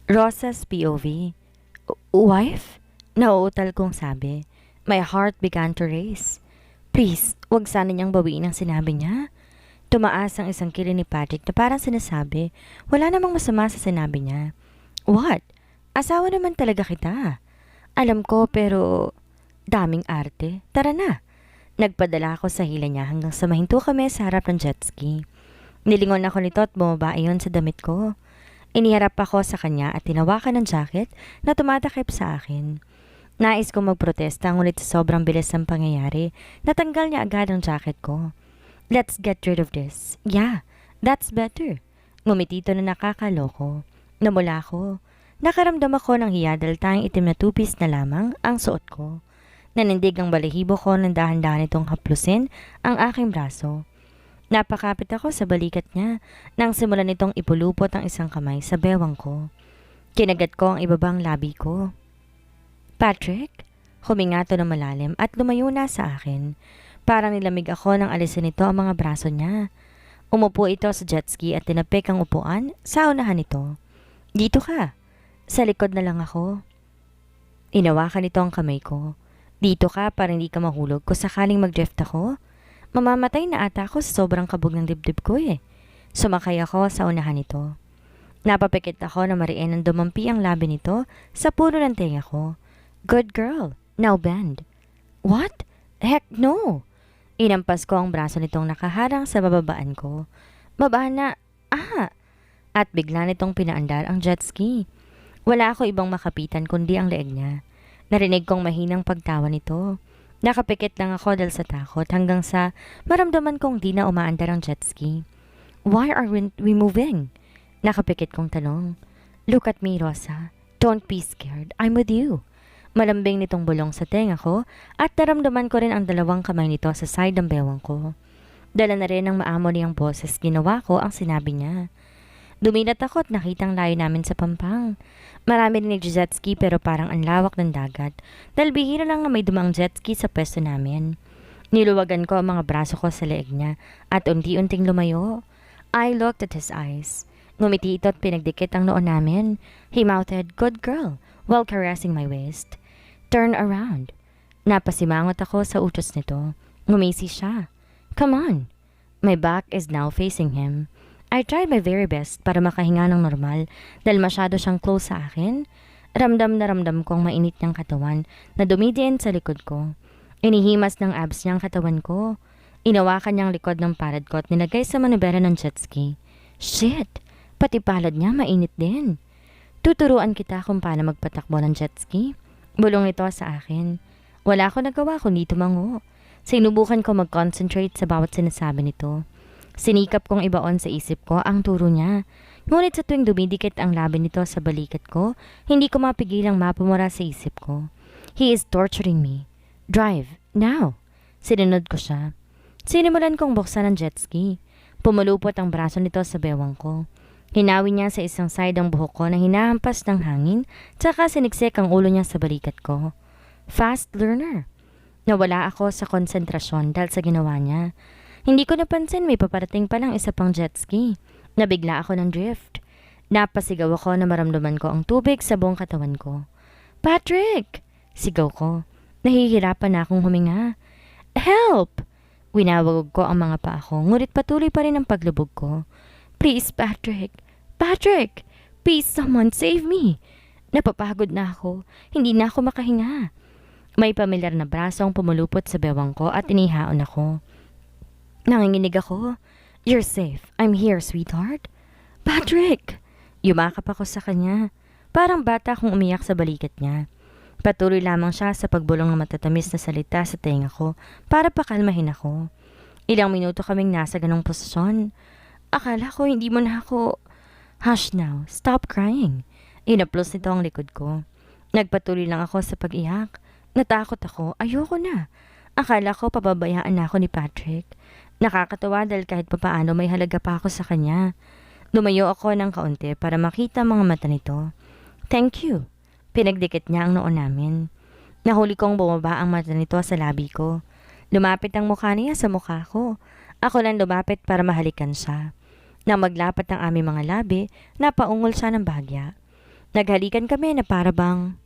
Rosa's POV. Wife? Nauutal kong sabi. My heart began to race. Please, wag sana niyang bawiin ang sinabi niya. Tumaas ang isang kili ni Patrick na parang sinasabi, wala namang masama sa sinabi niya. What? Asawa naman talaga kita. Alam ko pero daming arte. Tara na. Nagpadala ako sa hila niya hanggang sa mahinto kami sa harap ng jet ski. Nilingon ako nito at bumaba iyon sa damit ko. Iniharap ako sa kanya at tinawakan ng jacket na tumatakip sa akin. Nais kong magprotesta ngunit sa sobrang bilis ng pangyayari, natanggal niya agad ang jacket ko. Let's get rid of this. Yeah, that's better. Ngumitito na nakakaloko. Namula ko. Nakaramdam ako ng hiya dahil tayong itim na tupis na lamang ang suot ko. Nanindig ang balahibo ko ng dahan-dahan itong haplusin ang aking braso. Napakapit ako sa balikat niya nang simulan nitong ipulupot ang isang kamay sa bewang ko. Kinagat ko ang ibabang labi ko. Patrick? Humingato na malalim at lumayo na sa akin. Parang nilamig ako nang alisin nito ang mga braso niya. Umupo ito sa jet ski at tinapik ang upuan sa unahan nito. Dito ka. Sa likod na lang ako. Inawakan nito ang kamay ko. Dito ka para hindi ka mahulog kung sakaling mag-drift ako. Mamamatay na ata ako sa sobrang kabog ng dibdib ko eh. Sumakay ako sa unahan nito. Napapikit ako na mariin ang dumampi ang labi nito sa puno ng tenga ko. Good girl. Now bend. What? Heck no! Inampas ko ang braso nitong nakaharang sa bababaan ko. Baba na. Ah! At bigla nitong pinaandar ang jet ski. Wala ako ibang makapitan kundi ang leeg niya. Narinig kong mahinang pagtawa nito. Nakapikit lang ako dahil sa takot hanggang sa maramdaman kong di na umaandar ang jet ski. Why aren't we moving? Nakapikit kong tanong. Look at me, Rosa. Don't be scared. I'm with you. Malambing nitong bulong sa tenga ko at naramdaman ko rin ang dalawang kamay nito sa side ng bewang ko. Dala na rin ng maamo niyang boses ginawa ko ang sinabi niya. Dumilat ako at nakitang layo namin sa Pampang. Marami rin nag-jet ski pero parang ang lawak ng dagat dahil bihira lang na may dumang jet ski sa pwesto namin. Niluwagan ko ang mga braso ko sa leeg niya at unti-unting lumayo. I looked at his eyes. Ngumiti ito at pinagdikit ang noo namin. He mouthed, "Good girl," while caressing my waist. Turn around. Napasimangot ako sa utos nito. Ngumisi siya. Come on. My back is now facing him. I tried my very best para makahinga ng normal dahil masyado siyang close sa akin. Ramdam na ramdam kong mainit niyang katawan na dumidiin sa likod ko. Inihimas ng abs niyang katawan ko. Inawakan niyang likod ng palad ko at nilagay sa manubera ng jet ski. Shit! Pati palad niya mainit din. Tuturuan kita kung paano magpatakbo ng jet ski. Bulong ito sa akin. Wala ako nagawa kundi tumango. Sinubukan ko mag-concentrate sa bawat sinasabi nito. Sinikap kong ibaon sa isip ko ang turo niya. Ngunit sa tuwing dumidikit ang labi nito sa balikat ko, hindi ko mapigilang mapumura sa isip ko. He is torturing me. Drive, now. Sinunod ko siya. Sinimulan kong buksan ang jet ski. Pumulupot ang braso nito sa bewang ko. Hinawi niya sa isang side ang buhok ko na hinahampas ng hangin, tsaka siniksik ang ulo niya sa balikat ko. Fast learner. Nawala ako sa konsentrasyon dahil sa ginawa niya. Hindi ko napansin may paparating palang isa pang jet ski. Nabigla ako ng drift. Napasigaw ako na maramdaman ko ang tubig sa buong katawan ko. Patrick! Sigaw ko. Nahihirapan na akong huminga. Help! Winawag ko ang mga paa ko, ngunit patuloy pa rin ang paglubog ko. Please, Patrick. Patrick! Please, someone save me. Napapagod na ako. Hindi na ako makahinga. May pamilyar na braso ang pumulupot sa bewang ko at inihaon ako. Nanginginig ako. You're safe. I'm here, sweetheart. Patrick! Yumakap ako sa kanya. Parang bata akong umiyak sa balikat niya. Patuloy lamang siya sa pagbulong ng matatamis na salita sa tenga ko para pakalmahin ako. Ilang minuto kaming nasa ganong posisyon. Akala ko hindi mo na ako... Hush now. Stop crying. Inaplos nito ang likod ko. Nagpatuloy lang ako sa pag-iyak. Natakot ako. Ayoko na. Akala ko pababayaan na ako ni Patrick. Nakakatawa dahil kahit papaano may halaga pa ako sa kanya. Lumayo ako ng kaunti para makita mga mata nito. Thank you. Pinagdikit niya ang noo namin. Nahuli kong bumaba ang mata nito sa labi ko. Lumapit ang mukha niya sa mukha ko. Ako lang lumapit para mahalikan siya. Nang maglapat ang aming mga labi, napaungol siya ng bahagya. Naghalikan kami na para bang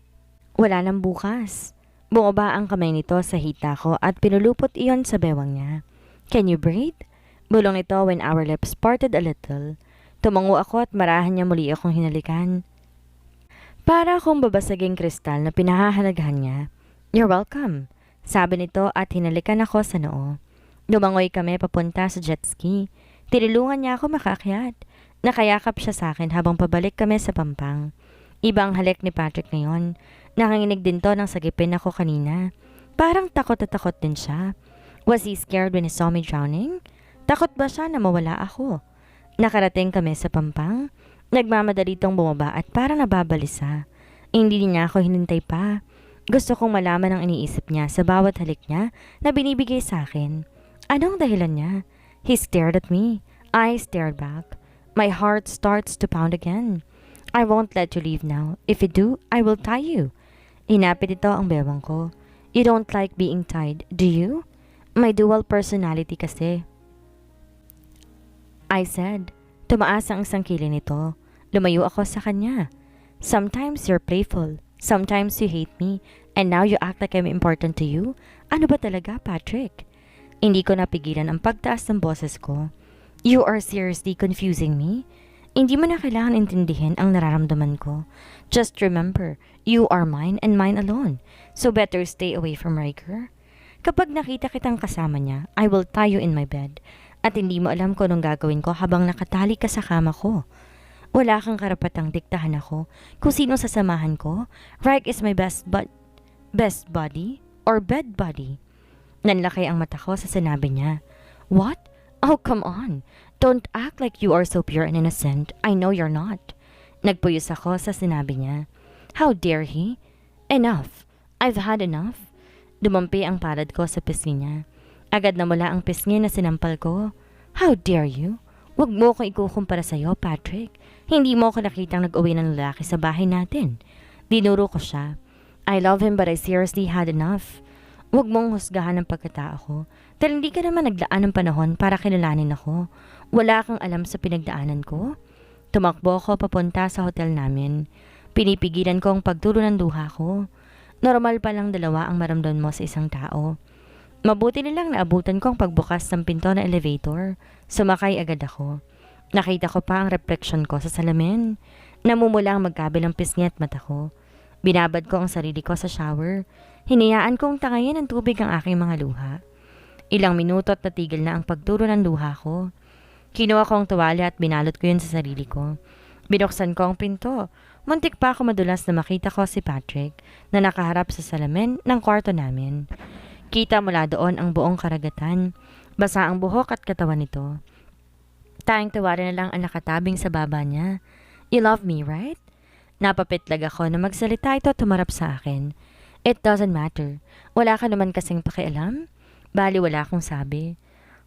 wala nang bukas. Bumaba ang kamay nito sa hita ko at pinulupot iyon sa bewang niya. Can you breathe? Bulong ito when our lips parted a little. Tumango ako at marahan niya muli akong hinalikan. Para akong babasaging kristal na pinahahalagahan niya. You're welcome, sabi nito at hinalikan ako sa noo. Lumangoy kami papunta sa jet ski. Tinulungan niya ako makakyat. Nakayakap siya sa akin habang pabalik kami sa Pampang. Ibang halik ni Patrick ngayon. Nakanginig din to ng sagipin ako kanina. Parang takot na takot din siya. Was he scared when he saw me drowning? Takot ba siya na mawala ako? Nakarating kami sa Pampang. Nagmamadali tong bumaba at parang nababalisa. Hindi niya ako hinintay pa. Gusto kong malaman ang iniisip niya sa bawat halik niya na binibigay sa akin. Anong dahilan niya? He stared at me. I stared back. My heart starts to pound again. I won't let you leave now. If you do, I will tie you. Inapit ito ang bewang ko. You don't like being tied, do you? May dual personality kasi. I said. Tumaas ang isang kili nito. Lumayo ako sa kanya. Sometimes you're playful. Sometimes you hate me. And now you act like I'm important to you? Ano ba talaga, Patrick? Hindi ko napigilan ang pagtaas ng boses ko. You are seriously confusing me? Hindi mo na kailangan intindihin ang nararamdaman ko. Just remember, you are mine and mine alone. So better stay away from Riker. Kapag nakita kitang kasama niya, I will tie you in my bed. At hindi mo alam kung anong gagawin ko habang nakatali ka sa kama ko. Wala kang karapatang diktahan ako kung sino sasamahan ko. Riker is my best buddy or bed buddy. Nanlaki ang mata ko sa sinabi niya. What? Oh, come on. Don't act like you are so pure and innocent. I know you're not. Nagpuyos ako sa sinabi niya. How dare he? Enough. I've had enough. Dumampi ang palad ko sa pisngi niya. Agad na mula ang pisngi na sinampal ko. How dare you? Huwag mo akong ikukumpara sa'yo, Patrick. Hindi mo ako nakitang nag-uwi ng lalaki sa bahay natin. Dinuro ko siya. I love him but I seriously had enough. Huwag mong husgahan ang pagkatao ko. Dahil hindi ka naman naglaan ng panahon para kilalanin ako. Wala kang alam sa pinagdaanan ko. Tumakbo ako papunta sa hotel namin. Pinipigilan ko ang pagtulo ng luha ko. Normal pa lang dalawa ang maramdaman mo sa isang tao. Mabuti nilang naabutan ko ang pagbukas ng pinto na elevator. Sumakay agad ako. Nakita ko pa ang reflection ko sa salamin. Namumula ang magkabilang pisngi at mata ko. Binabad ko ang sarili ko sa shower. Hinayaan kong tangayin ng tubig ang aking mga luha. Ilang minuto at natigil na ang pagturo ng luha ko. Kinuha ko ang tuwalya at binalot ko yun sa sarili ko. Binuksan ko ang pinto. Muntik pa ako madulas na makita ko si Patrick na nakaharap sa salamin ng kwarto namin. Kita mula doon ang buong karagatan. Basa ang buhok at katawan nito. Tanging tawarin na lang ang nakatabing sa baba niya. You love me, right? Napapitlag ako na magsalita ito tumarap sa akin. It doesn't matter. Wala ka naman kasing pakialam. Bali wala akong sabi.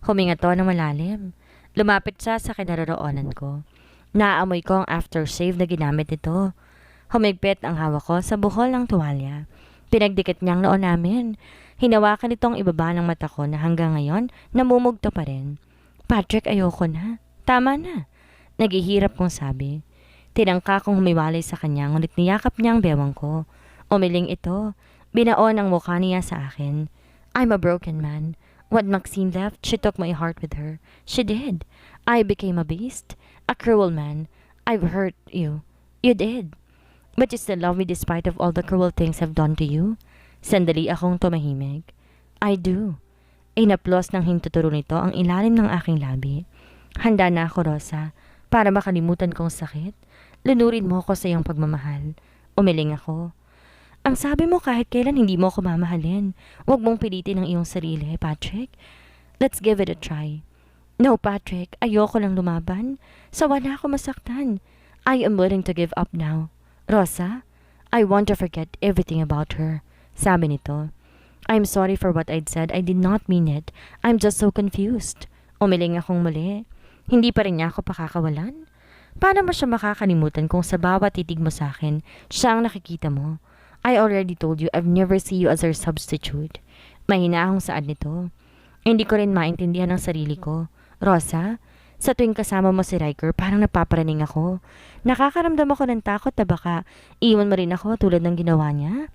Huminga to ng malalim. Lumapit siya sa kinaroroonan ko. Naamoy ko ang aftershave na ginamit nito. Humigpit ang hawak ko sa buhol ng tuwalya. Pinagdikit niyang noon namin. Hinawakan itong ibaba ng mata ko na hanggang ngayon namumugto pa rin. Patrick, ayoko na. Tama na. Naghihirap kong sabi. Tinangka kong humiwalay sa kanya ngunit niyakap niya ang bewang ko. Umiling ito. Binaon ang mukha niya sa akin. I'm a broken man. What Maxine left, she took my heart with her. She did. I became a beast. A cruel man. I've hurt you. You did. But you still love me despite of all the cruel things I've done to you. Sandali akong tumahimik. I do. Inaplos ng hintuturo nito ang ilalim ng aking labi. Handa na ako, Rosa, para makalimutan kong sakit. Lunurin mo ako sa iyong pagmamahal. Umiling ako. Ang sabi mo kahit kailan hindi mo ako mamahalin. Huwag mong pilitin ang iyong sarili, Patrick. Let's give it a try. No, Patrick, ayoko lang lumaban. Sa wala ako masaktan. I am willing to give up now. Rosa, I want to forget everything about her. Sabi nito. I'm sorry for what I'd said. I did not mean it. I'm just so confused. Umiling akong muli. Hindi pa rin niya ako pakakawalan. Paano mo siya makakalimutan kung sa bawat titig mo sa akin, siya ang nakikita mo? I already told you I've never see you as her substitute. Mahina akong saad nito. Hindi ko rin maintindihan ang sarili ko. Rosa, Sa tuwing kasama mo si Riker, parang napaparaning ako. Nakakaramdam ako ng takot na baka iwan mo rin ako tulad ng ginawa niya.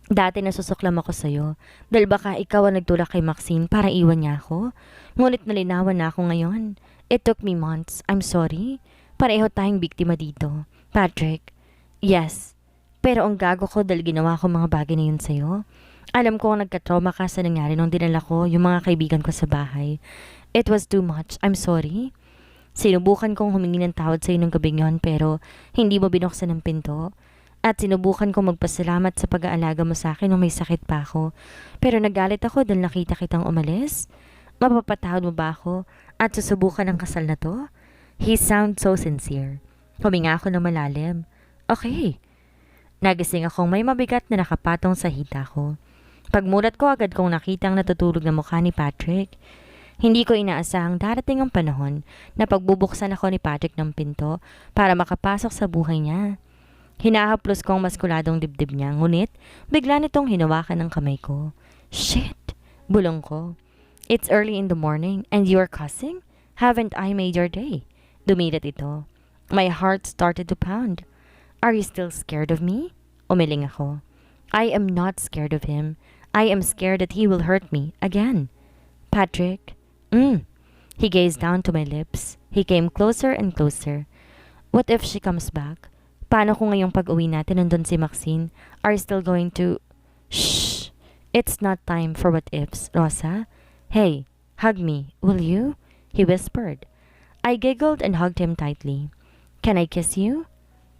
Dati nasusuklam ako sa'yo dahil baka ikaw ang nagtulak kay Maxine para iwan niya ako. Ngunit nalinawan na ako ngayon. It took me months. I'm sorry. Pareho tayong biktima dito. Patrick. Yes. Pero ang gago ko dahil ginawa ko mga bagay na yun sa'yo. Alam ko nagka-trauma ka sa nangyari nung dinala ko yung mga kaibigan ko sa bahay. It was too much. I'm sorry. Sinubukan kong humingi ng tawad sa'yo nung gabing yon pero hindi mo binuksan ang pinto. At sinubukan kong magpasalamat sa pag-aalaga mo sa akin nung may sakit pa ako. Pero nagalit ako dahil nakita kitang umalis. Mapapatawad mo ba ako at susubukan ang kasal na to? He sounds so sincere. Huminga ako ng malalim. Okay. Nagising akong may mabigat na nakapatong sa hita ko. Pagmulat ko agad kong nakitang natutulog na mukha ni Patrick. Hindi ko inaasahang darating ang panahon na pagbubuksan ako ni Patrick ng pinto para makapasok sa buhay niya. Hinahaplos ko ang maskuladong dibdib niya, ngunit bigla nitong hinawakan ng kamay ko. Shit! Bulong ko. It's early in the morning and you're cussing? Haven't I made your day? Dumilat ito. My heart started to pound. Are you still scared of me? Umiling ako. I am not scared of him. I am scared that he will hurt me again. Patrick. He gazed down to my lips. He came closer and closer. What if she comes back? Paano kung ngayong pag-uwi natin nandun si Maxine? Are you still going to... Shh! It's not time for what ifs, Rosa. Hey, hug me, will you? He whispered. I giggled and hugged him tightly. Can I kiss you?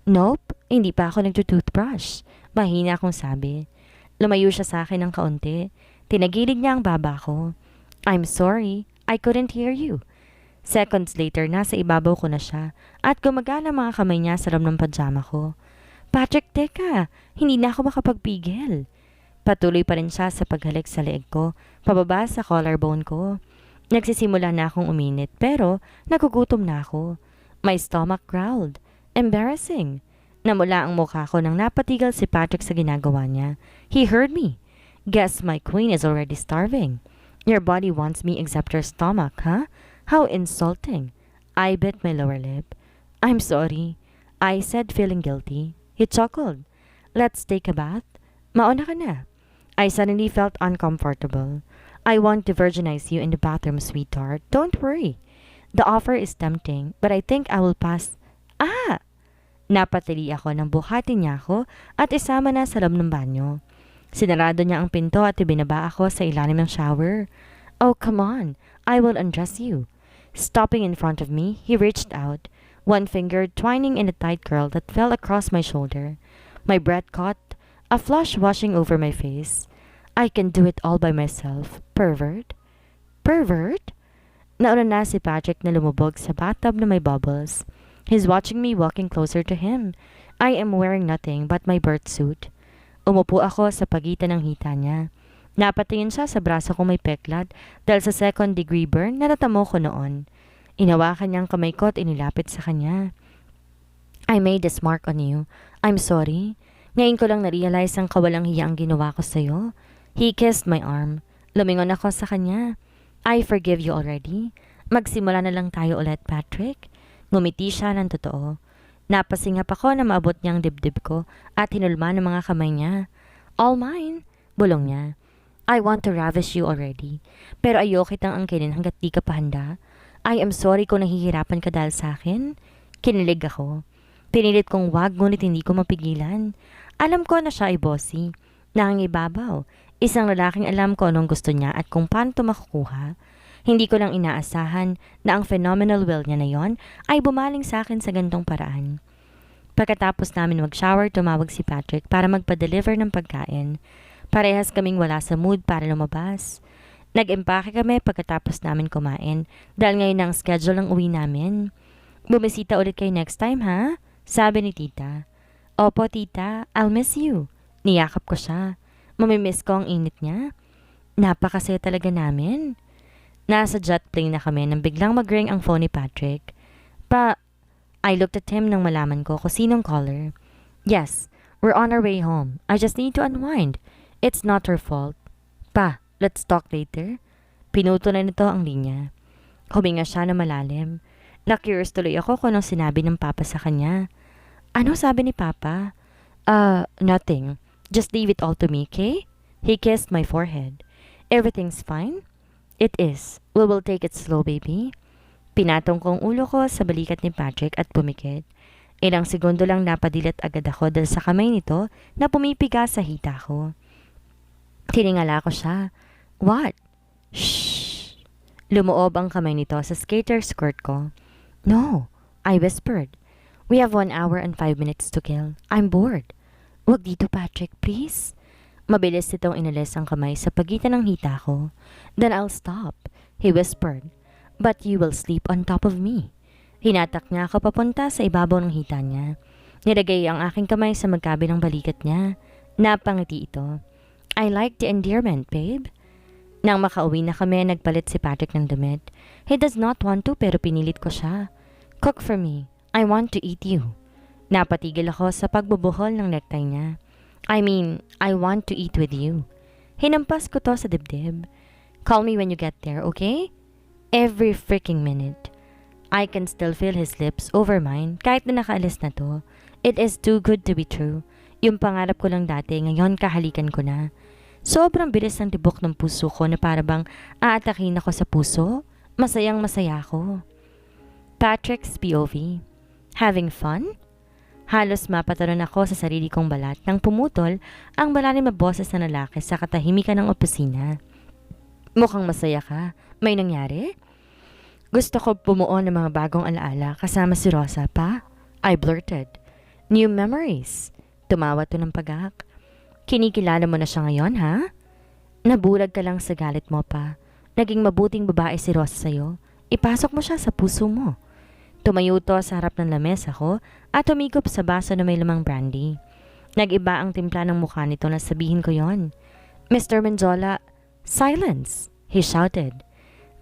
Nope, hindi pa ako nagtutoothbrush. Mahina akong sabi. Lumayo siya sa akin ng kaunti. Tinagilid niya ang baba ko. I'm sorry, I couldn't hear you. Seconds later, nasa ibabaw ko na siya at gumagana mga kamay niya sa loob ng pajama ko. Patrick, teka, hindi na ako makapagpigil. Patuloy pa rin siya sa paghalik sa leeg ko, pababa sa collarbone ko. Nagsisimula na akong uminit pero nagugutom na ako. My stomach growled. Embarrassing. Namula ang mukha ko nang napatigil si Patrick sa ginagawa niya. He heard me. Guess my queen is already starving. Your body wants me except your stomach, huh? How insulting. I bit my lower lip. I'm sorry, I said, feeling guilty. He chuckled. Let's take a bath. Mauna ka na. I suddenly felt uncomfortable. I won't virginize you in the bathroom, sweetheart. Don't worry. The offer is tempting, but I think I will pass. Ah! Napatili ako nang buhatin niya ako at isama na sa loob ng banyo. Sinarado niya ang pinto at ibinaba ako sa ilalim ng shower. Oh, come on. I will undress you. Stopping in front of me, he reached out, one finger twining in a tight curl that fell across my shoulder. My breath caught, a flush washing over my face. I can do it all by myself. Pervert? Pervert? Nauna na si Patrick na lumubog sa bathtub na may bubbles. He's watching me walking closer to him. I am wearing nothing but my birth suit. Umupo ako sa pagitan ng hita niya. Napatingin siya sa braso kong may peklat dahil sa second-degree burn na natamo ko noon. Inawakan niya ang kamay ko at inilapit sa kanya. I made this mark on you. I'm sorry. Ngayon ko lang na-realize ang kawalang hiya ang ginawa ko sa'yo. He kissed my arm. Lumingon ako sa kanya. I forgive you already. Magsimula na lang tayo ulit, Patrick. Ngumiti siya ng totoo. Napasingap ako na maabot niya ang dibdib ko at hinulma ng mga kamay niya. All mine, bulong niya. I want to ravish you already. Pero ayoko kitang angkinin hanggat di ka pa handa. I am sorry kung nahihirapan ka dahil sa akin. Kinilig ako. Pinilit kong wag ngunit hindi ko mapigilan. Alam ko na siya ay bossy. Nangingibabaw. Isang lalaking alam ko anong gusto niya at kung paano ito makukuha. Hindi ko lang inaasahan na ang phenomenal will niya na yon ay bumaling sa akin sa gantong paraan. Pagkatapos namin mag-shower, tumawag si Patrick para magpa-deliver ng pagkain. Parehas kaming wala sa mood para lumabas. Nag-empake kami pagkatapos namin kumain dahil ngayon ang schedule ng uwi namin. Bumisita ulit kayo next time, ha? Sabi ni tita. Opo, tita. I'll miss you. Niyakap ko siya. Mamimiss ko ang init niya. Napakasaya talaga namin. Nasa jet plane na kami nang biglang mag-ring ang phone ni Patrick. I looked at him nang malaman ko kung sinong caller. Yes, we're on our way home. I just need to unwind. It's not her fault. Let's talk later. Pinuto na nito ang linya. Huminga siya na malalim. Na-curious tuloy ako kung anong sinabi ng papa sa kanya. Ano sabi ni papa? Nothing. Just leave it all to me, okay? He kissed my forehead. Everything's fine? It is. We will take it slow, baby. Pinatong ko ang ulo ko sa balikat ni Patrick at pumikit. Ilang segundo lang napadilat agad ako dahil sa kamay nito na pumipiga sa hita ko. Tiningala ko siya. What? Shh! Lumuob ang kamay nito sa skater skirt ko. No, I whispered. We have 1 hour and 5 minutes to kill. I'm bored. Wag dito, Patrick, please. Mabilis itong inalis ang kamay sa pagitan ng hita ko. Then I'll stop, he whispered. But you will sleep on top of me. Hinatak niya ako papunta sa ibabaw ng hita niya. Nilagay ang aking kamay sa magkabilang balikat niya. Napangiti ito. I like the endearment, babe. Nang makauwi na kami, nagpalit si Patrick ng damit. He does not want to pero pinilit ko siya. Cook for me. I want to eat you. Napatigil ako sa pagbubuhol ng necktie niya. I want to eat with you. Hinampas ko to sa dibdib. Call me when you get there, okay? Every freaking minute. I can still feel his lips over mine kahit na nakaalis na to. It is too good to be true. Yung pangarap ko lang dati, ngayon kahalikan ko na. Sobrang bilis ng tibok ng puso ko na para bang aatakin ako sa puso. Masayang masaya ako. Patrick's POV. Having fun? Halos mapataron ako sa sarili kong balat nang pumutol ang malalim na boses na lalaki sa katahimikan ng opisina. Mukhang masaya ka. May nangyari? Gusto ko bumuo ng mga bagong alaala kasama si Rosa pa. I blurted. New memories. Tumawa to ng pagak. Kinikilala mo na siya ngayon, ha? Nabulag ka lang sa galit mo pa. Naging mabuting babae si Rosa sa'yo. Ipasok mo siya sa puso mo. Tumayo to sa harap ng lamesa ko at tumigop sa baso na may lamang brandy. Nag-iba ang timpla ng mukha nito na sabihin ko yon. Mr. Menjola, silence! He shouted.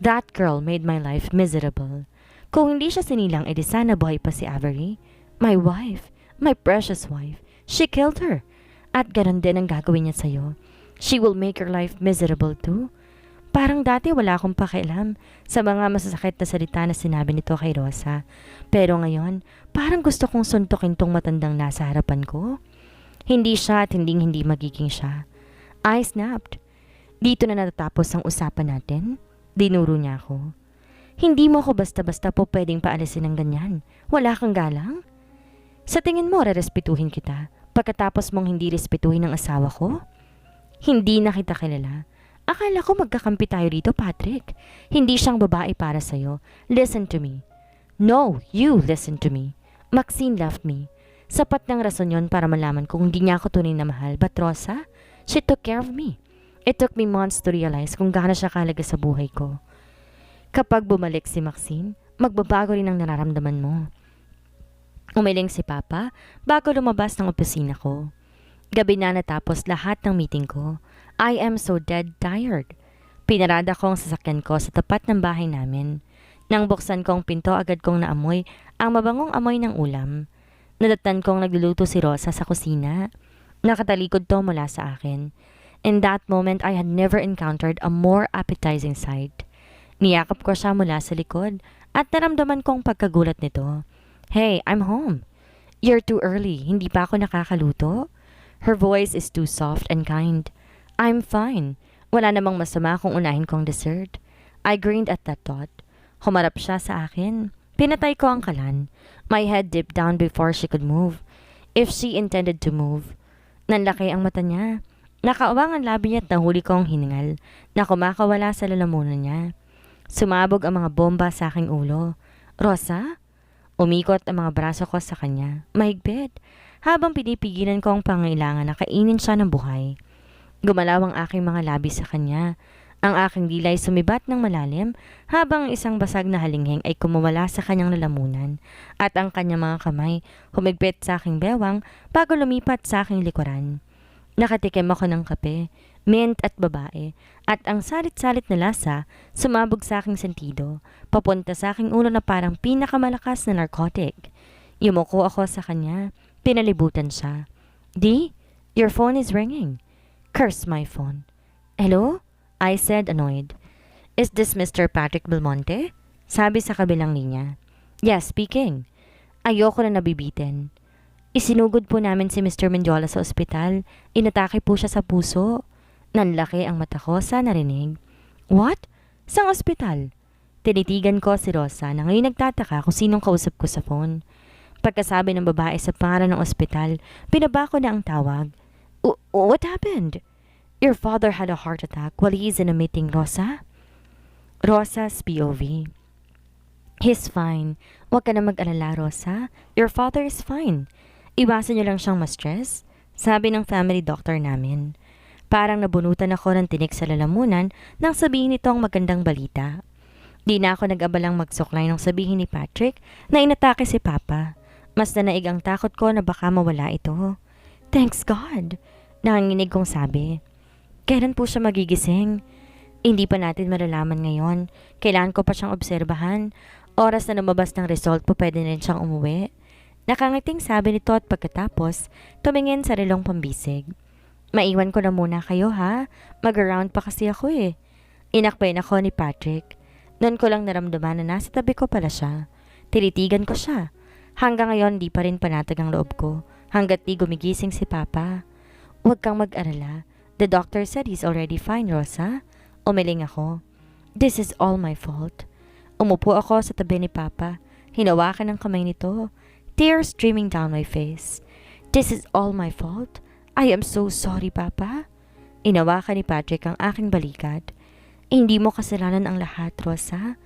That girl made my life miserable. Kung hindi siya sinilang, edi sana buhay pa si Avery. My wife, my precious wife, she killed her. At ganon din ang gagawin niya sa'yo. She will make your life miserable too. Parang dati wala akong pakialam sa mga masasakit na salita na sinabi nito kay Rosa. Pero ngayon, parang gusto kong suntukin tong matandang nasa harapan ko. Hindi siya at hindi magiging siya. I snapped. Dito na natatapos ang usapan natin. Dinuro niya ako. Hindi mo ako basta-basta po pwedeng paalisin ng ganyan. Wala kang galang? Sa tingin mo, rerespetuhin kita pagkatapos mong hindi respetuhin ang asawa ko? Hindi na kita kilala. Akala ko magkakampi tayo dito, Patrick. Hindi siyang babae para sa'yo. Listen to me. No, you listen to me. Maxine left me. Sapat ng rason yon para malaman kung hindi niya ako tunay na mahal. But Rosa, she took care of me. It took me months to realize kung gaano siya kahalaga sa buhay ko. Kapag bumalik si Maxine, magbabago rin ang nararamdaman mo. Umiling si Papa bago lumabas ng opisina ko. Gabi na natapos lahat ng meeting ko. I am so dead tired. Pinarada ko ang sasakyan ko sa tapat ng bahay namin. Nang buksan ko ang pinto, agad kong naamoy ang mabangong amoy ng ulam. Nadatnan kong nagluluto si Rosa sa kusina. Nakatalikod to mula sa akin. In that moment, I had never encountered a more appetizing sight. Niyakap ko siya mula sa likod at naramdaman kong pagkagulat nito. Hey, I'm home. You're too early. Hindi pa ako nakakaluto? Her voice is too soft and kind. I'm fine. Wala namang masama kung unahin kong dessert. I grinned at that thought. Humarap siya sa akin. Pinatay ko ang kalan. My head dipped down before she could move. If she intended to move. Nanlaki ang mata niya. Nakaawang ang labi niya at nahuli ko ang hiningal na kumakawala sa lalamunan niya. Sumabog ang mga bomba sa aking ulo. Rosa? Umikot ang mga braso ko sa kanya. Mahigpit. Habang pinipigilan ko ang pangailangan na kainin siya ng buhay. Gumalaw ang aking mga labi sa kanya. Ang aking dilay sumibat ng malalim habang isang basag na halinghing ay kumawala sa kanyang lalamunan at ang kanyang mga kamay humigpit sa aking bewang bago lumipat sa aking likuran. Nakatikim ako ng kape, mint at babae at ang salit-salit na lasa sumabog sa aking sentido papunta sa aking ulo na parang pinakamalakas na narcotic. Yumuko ako sa kanya. Pinalibutan siya. Di, your phone is ringing. Curse my phone. Hello? I said, annoyed. Is this Mr. Patrick Belmonte? Sabi sa kabilang linya. Yes, speaking. Ayoko na nabibitin. Isinugod po namin si Mr. Mendiola sa ospital. Inatake po siya sa puso. Nanlaki ang mata ko sa narinig. What? Sang ospital? Tinitigan ko si Rosa na ngayon nagtataka kung sinong kausap ko sa phone. Pagkasabi ng babae sa pangalan ng ospital, pinaba ko na ang tawag. What happened? Your father had a heart attack while he's in a meeting, Rosa? Rosa's POV. He's fine. Huwag ka na mag-alala, Rosa. Your father is fine. Iwasan niyo lang siyang ma-stress, sabi ng family doctor namin. Parang nabunutan ako ng tinik sa lalamunan nang sabihin nito ang magandang balita. Di na ako nag-abalang magsuklay nang sabihin ni Patrick na inatake si Papa. Mas nanaig ang takot ko na baka mawala ito. Thanks God! Nanginginig kong sabi. Kailan po siya magigising? Hindi pa natin malalaman ngayon. Kailangan ko pa siyang obserbahan. Oras na lumabas ng result po pwede na rin siyang umuwi. Nakangiting sabi nito at pagkatapos, tumingin sa relong pambisig. Maiwan ko na muna kayo ha, mag-around pa kasi ako eh. Inakbayan ako ni Patrick. Noon ko lang naramdaman na nasa tabi ko pala siya. Tinitigan ko siya. Hanggang ngayon di pa rin panatag ang loob ko, hanggat di gumigising si Papa. Huwag kang mag-alala. The doctor said he's already fine, Rosa. Umiling ako. This is all my fault. Umupo ako sa tabi ni Papa. Hinawakan ang kamay nito. Tears streaming down my face. This is all my fault. I am so sorry, Papa. Inawakan ni Patrick ang aking balikat. Hindi mo kasalanan ang lahat, Rosa.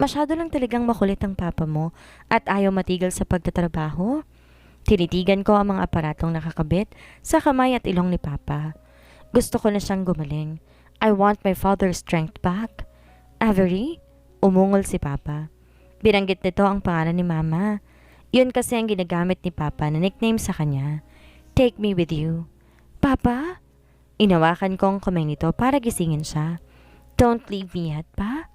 Masyado lang talagang makulit ang papa mo at ayaw matigil sa pagtatrabaho. Tinitigan ko ang mga aparatong nakakabit sa kamay at ilong ni Papa. Gusto ko na siyang gumaling. I want my father's strength back. Avery? Umungol si Papa. Binanggit nito ang pangalan ni Mama. Yun kasi ang ginagamit ni Papa na nickname sa kanya. Take me with you. Papa? Inawakan ko ang kamay nito para gisingin siya. Don't leave me yet, Pa.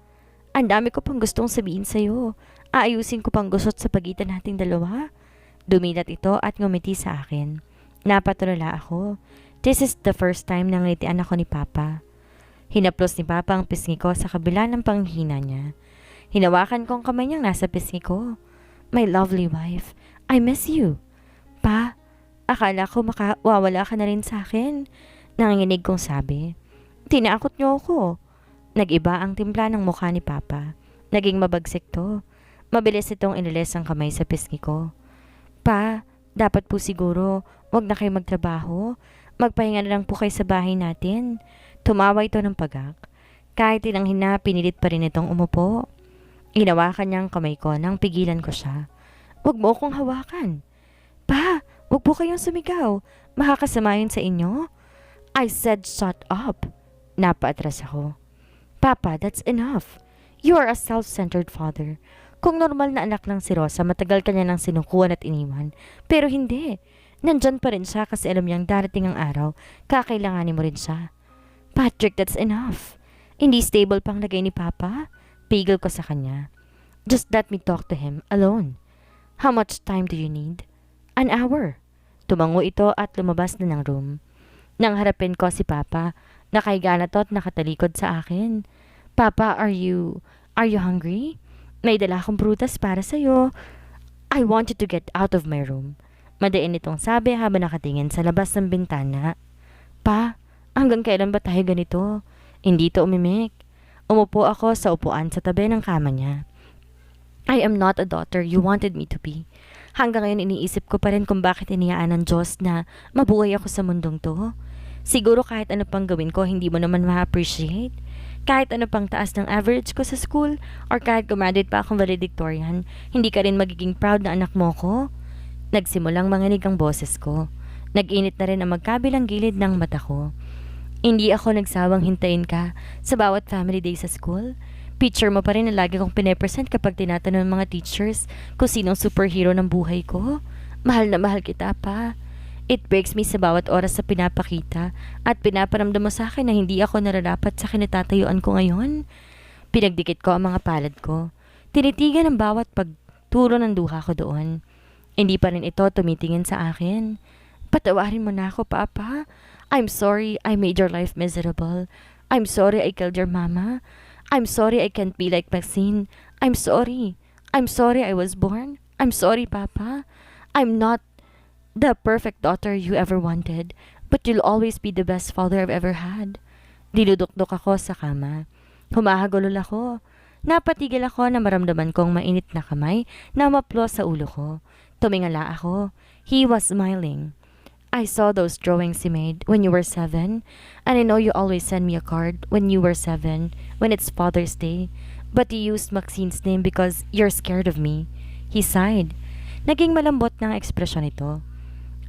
Ang dami ko pang gustong sabihin sa'yo. Aayusin ko pang gusot sa pagitan nating dalawa. Dumilat ito at ngumiti sa akin. Napatulala ako. This is the first time nang ngitian ako ni Papa. Hinaplos ni Papa ang pisngi ko sa kabila ng panghina niya. Hinawakan ko ang kamay niyang nasa pisngi ko. My lovely wife, I miss you. Pa, akala ko makawawala ka na rin sa akin. Nanginginig kong sabi. Tinakot niyo ako. Nag-iba ang timpla ng mukha ni Papa. Naging mabagsik to. Mabilis itong inilis ang kamay sa pisngi ko. Pa, dapat po siguro, wag na kayo magtrabaho. Magpahinga na lang po kayo sa bahay natin. Tumawa ito ng pagak. Kahit ilang hina, pinilit pa rin itong umupo. Hinawakan niya ang kamay ko nang pigilan ko siya. Huwag mo akong hawakan. Pa, huwag po kayong sumigaw. Makakasama yun sa inyo. I said shut up. Napaatras ako. Papa, that's enough. You are a self-centered father. Kung normal na anak lang si Rosa, matagal ka niya nang sinukuhan at iniwan. Pero hindi. Nandyan pa rin siya kasi alam niyang darating ang araw, kakailanganin mo rin siya. Patrick, that's enough. Hindi stable pang lagay ni Papa. Pigil ko sa kanya. Just let me talk to him alone. How much time do you need? An hour. Tumango ito at lumabas na ng room. Nang harapin ko si Papa, nakahiga na to at nakatalikod sa akin. Papa, are you hungry? May dala akong prutas para sa'yo. I want you to get out of my room. Madain itong sabi habang nakatingin sa labas ng bintana. Pa, hanggang kailan ba tayo ganito? Hindi to umimik. Umupo ako sa upuan sa tabi ng kama niya. I am not a daughter you wanted me to be. Hanggang ngayon iniisip ko pa rin kung bakit iniyaan ng Diyos na mabuhay ako sa mundong to. Siguro kahit ano pang gawin ko, hindi mo naman ma-appreciate. Kahit ano pang taas ng average ko sa school, or kahit graduate pa akong valedictorian, hindi ka rin magiging proud na anak mo ko. Nagsimulang manginig ang boses ko. Nag-init na rin ang magkabilang gilid ng mata ko. Hindi ako nagsawang hintayin ka sa bawat family day sa school. Picture mo pa rin na lagi kong pinepresent kapag tinatanong ng mga teachers kung sinong superhero ng buhay ko. Mahal na mahal kita, Pa. It breaks me sa bawat oras sa pinapakita at pinaparamdam mo sa akin na hindi ako nararapat sa kinatatayuan ko ngayon. Pinagdikit ko ang mga palad ko. Tinitigan ang bawat pagturo ng duha ko doon. Hindi pa rin ito tumitingin sa akin. Patawarin mo na ako, Papa. I'm sorry I made your life miserable. I'm sorry I killed your mama. I'm sorry I can't be like Maxine. I'm sorry. I'm sorry I was born. I'm sorry, Papa. I'm not the perfect daughter you ever wanted, but you'll always be the best father I've ever had. Diludukdok ako sa kama. Humahagulol ako. Napatigil ako na maramdaman kong mainit na kamay na maplos sa ulo ko. Tumingala ako. He was smiling. I saw those drawings you made when you were 7, and I know you always send me a card when you were 7, when it's Father's Day, but you used Maxine's name because you're scared of me. He sighed. Naging malambot ng ekspresyon nito.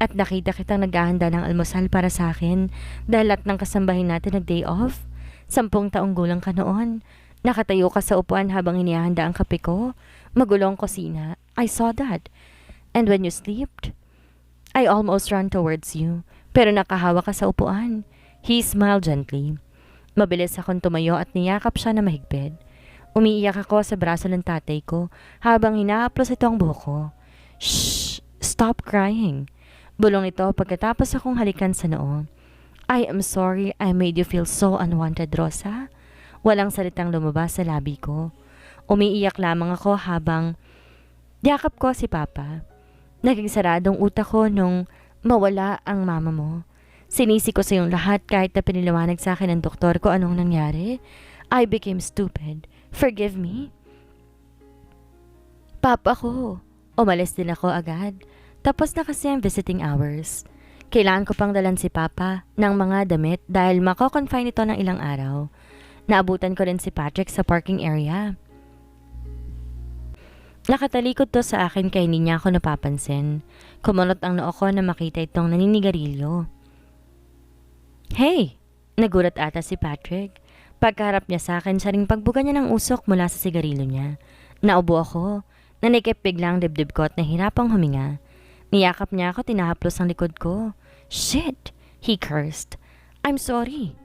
At nakita kitang naghahanda ng almusal para sa akin dahil lahat ng kasambahin natin nag-day off. 10 taong gulang ka noon. Nakatayo ka sa upuan habang hinihanda ang kape ko. Magulo ang kusina. I saw that. And when you slept, I almost ran towards you, pero nakahawa ka sa upuan. He smiled gently. Mabilis akong tumayo at niyakap siya na mahigpit. Umiiyak ako sa braso ng tatay ko habang hinahaplos ito ang buhok ko. Shh! Stop crying. Bulong ito pagkatapos akong halikan sa noo. I am sorry I made you feel so unwanted, Rosa. Walang salitang lumabas sa labi ko. Umiiyak lamang ako habang yakap ko si Papa. Naging saradong utak ko nung mawala ang mama mo. Sinisi ko sa iyong lahat kahit na piniliwanag sa akin ng doktor ko anong nangyari. I became stupid. Forgive me. Papa ko. Umalis din ako agad. Tapos na kasi ang visiting hours. Kailangan ko pang dalan si Papa ng mga damit dahil mako-confine ito ng ilang araw. Naabutan ko rin si Patrick sa parking area. Nakatalikod to sa akin kaya hindi niya ako napapansin. Kumunot ang noo ko na makita itong naninigarilyo. Hey! Nagulat ata si Patrick. Pagkaharap niya sa akin, siya ring pagbuga niya ng usok mula sa sigarilyo niya. Naubo ako. Nanikip biglang dibdib ko at nahirapang huminga. Niyakap niya ako, tinahaplos ang likod ko. Shit! He cursed. I'm sorry.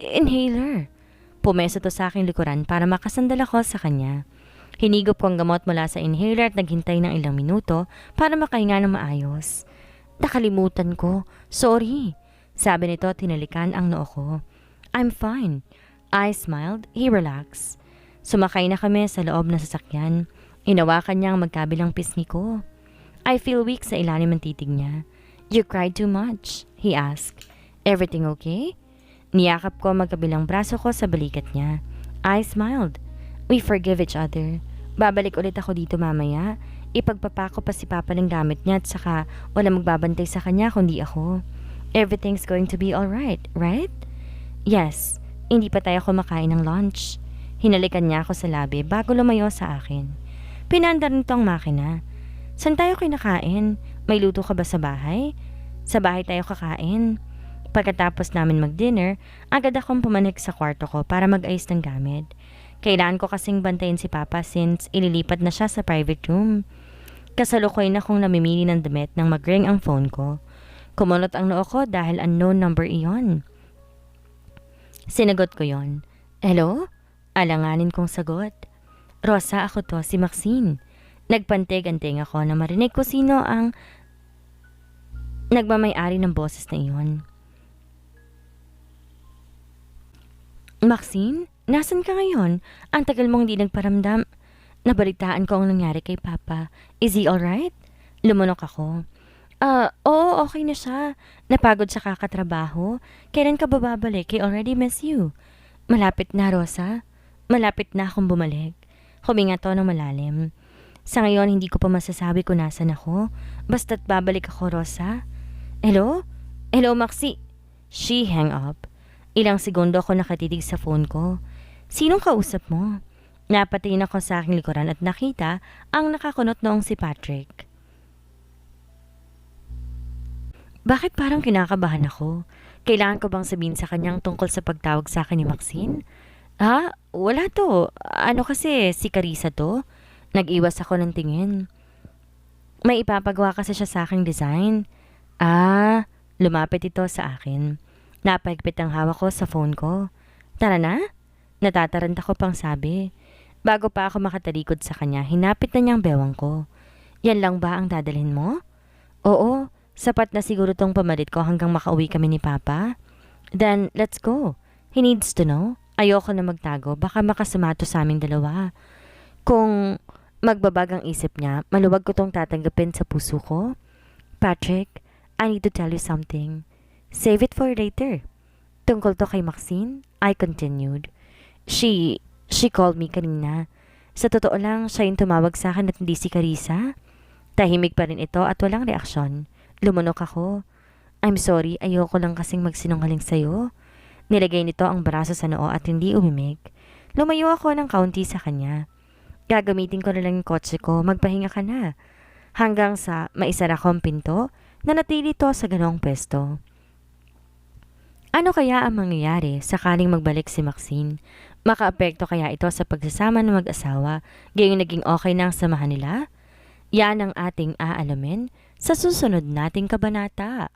Inhaler. Pumeso to sa aking likuran para makasandal ako sa kanya. Hinigop ko ang gamot mula sa inhaler at naghintay ng ilang minuto para makahinga ng maayos. Nakalimutan ko. Sorry. Sabi nito, tinalikan ang noo ko. I'm fine. I smiled. He relaxed. Sumakay na kami sa loob ng sasakyan. Inawakan niya ang magkabilang pisngi ko. I feel weak sa ilalim ng titig niya. You cried too much, he asked. Everything okay? Niyakap ko magkabilang braso ko sa balikat niya. I smiled. We forgive each other. Babalik ulit ako dito mamaya. Ipagpapako pa si Papa ng gamit niya at saka wala magbabantay sa kanya kundi ako. Everything's going to be alright, right? Yes. Hindi pa tayo kumakain ng lunch. Hinalikan niya ako sa labi bago lumayo sa akin. Pinandar nito ang makina. Saan tayo kinakain? May luto ka ba sa bahay? Sa bahay tayo kakain. Pagkatapos namin mag-dinner, agad akong pumanik sa kwarto ko para mag-ayos ng gamit. Kailangan ko kasing bantayin si Papa since ililipat na siya sa private room. Kasalukuyan akong namimili ng damit nang mag-ring ang phone ko. Kumunot ang noo ko dahil unknown number iyon. Sinagot ko yon. Hello? Alanganin kong sagot. Rosa, ako to, si Maxine. Nagpantig-anting ako na marinig ko sino ang nagmamay-ari ng boses na iyon. Maxine? Nasaan ka ngayon? Ang tagal mong di nagparamdam. Nabalitaan ko ang nangyari kay Papa. Is he alright? Lumunok ako. Oo, okay na siya. Napagod sa kakatrabaho. Kailan ka bababalik? I already miss you. Malapit na, Rosa. Malapit na akong bumalik. Huminga to ng malalim. Sa ngayon, hindi ko pa masasabi kung nasan ako. Basta't babalik ako, Rosa. Hello? Hello, Maxi. She hang up. Ilang segundo ako nakatitig sa phone ko. Sinong kausap mo? Napatingin ako sa aking likuran at nakita ang nakakunot noong si Patrick. Bakit parang kinakabahan ako? Kailangan ko bang sabihin sa kanyang tungkol sa pagtawag sa akin ni Maxine? Wala to. Ano kasi, si Carissa to? Nag-iwas ako ng tingin. May ipapagawa kasi siya sa aking design. Lumapit ito sa akin. Napahigpit ang hawak ko sa phone ko. Tara na? Natataranta ko pang sabi. Bago pa ako makatalikod sa kanya, hinapit na niyang bewang ko. Yan lang ba ang dadalhin mo? Oo, sapat na siguro tong pamalit ko hanggang makauwi kami ni Papa. Then, let's go. He needs to know. Ayoko na magtago, baka makasama to sa aming dalawa. Kung magbabagang isip niya, maluwag ko tong tatanggapin sa puso ko. Patrick, I need to tell you something. Save it for later. Tungkol to kay Maxine, I continued. She called me kanina. Sa totoo lang, siya yung tumawag sa akin at hindi si Carissa. Tahimik pa rin ito at walang reaksyon. Lumunok ako. I'm sorry, ayoko lang kasing magsinungaling sa'yo. Nilagay nito ang braso sa noo at hindi umimik. Lumayo ako ng kaunti sa kanya. Gagamitin ko na lang yung kotse ko, magpahinga ka na. Hanggang sa maisara ko ang pinto, nanatili to sa ganong pwesto. Ano kaya ang mangyayari sakaling magbalik si Maxine? Makaapekto kaya ito sa pagsasama ng mag-asawa, gayong naging okay na ang samahan nila? Yan ang ating aalamin sa susunod nating kabanata.